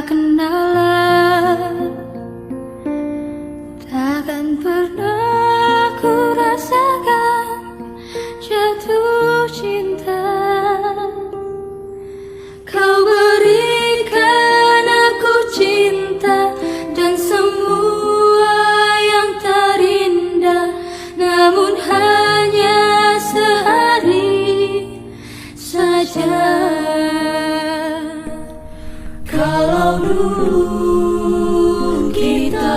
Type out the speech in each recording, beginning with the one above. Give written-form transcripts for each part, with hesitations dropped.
tak kenal, takkan pernah ku rasakan jatuh cinta. Kau berikan aku cinta dan semua yang terindah, namun hanya sehari saja. Kalau dulu kita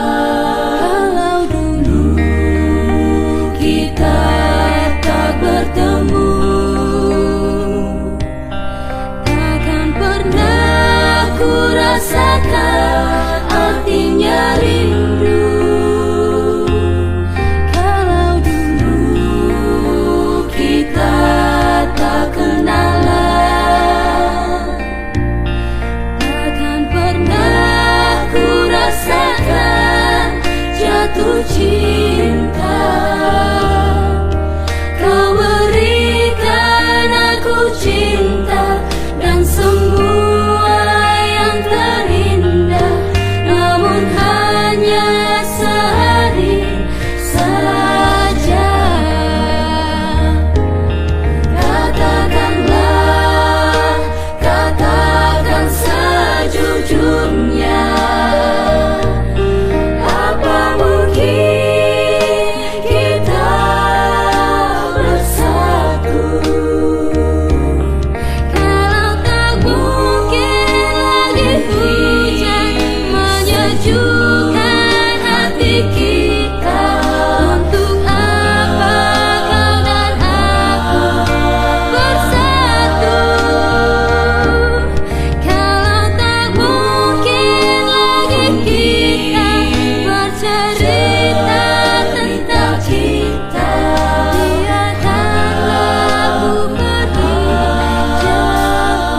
tak bertemu, takkan pernah ku rasakan artinya rindu. Kalau dulu kita tak kenalan, takkan pernah ku rasakan jatuh cinta. Kau berikan aku cinta dan semua yang terindah, namun hanya sehari saja. Katakanlah, katakan sejujurnya, apa mungkin kita bersatu? Kalau tak mungkin lagi hujan menyejukkan hati kita, untuk apa kau dan aku bersatu? Kalau tak mungkin lagi kita bercerita tentang kita, biarkanlah ku pergi jauh.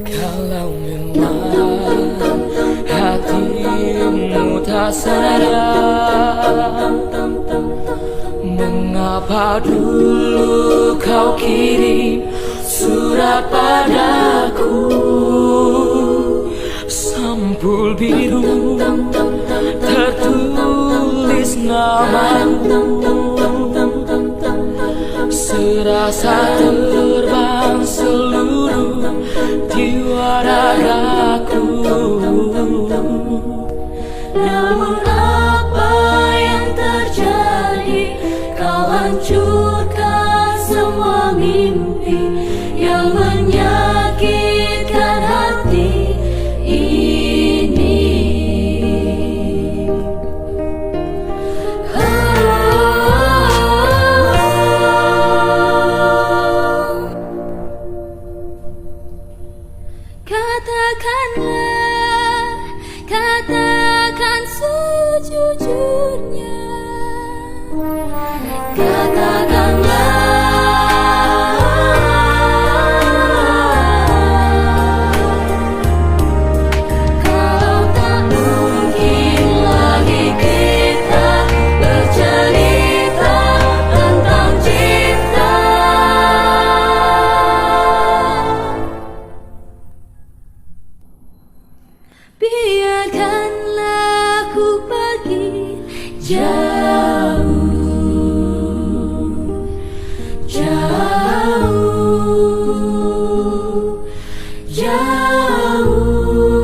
Kalau memang hatimu tak sadar, mengapa dulu kau kirim surat padaku? Sampul biru tertulis namamu, serasa terbang seluruh jiwa ragaku. Namun apa yang terjadi? Kau hancurkan semua mimpi yang menyakitkan hati ini. Katakanlah, katakan sejujurnya, kalau tak mungkin lagi kita bercerita tentang cinta, biarkanlah ku pergi jauh, jauh, jauh.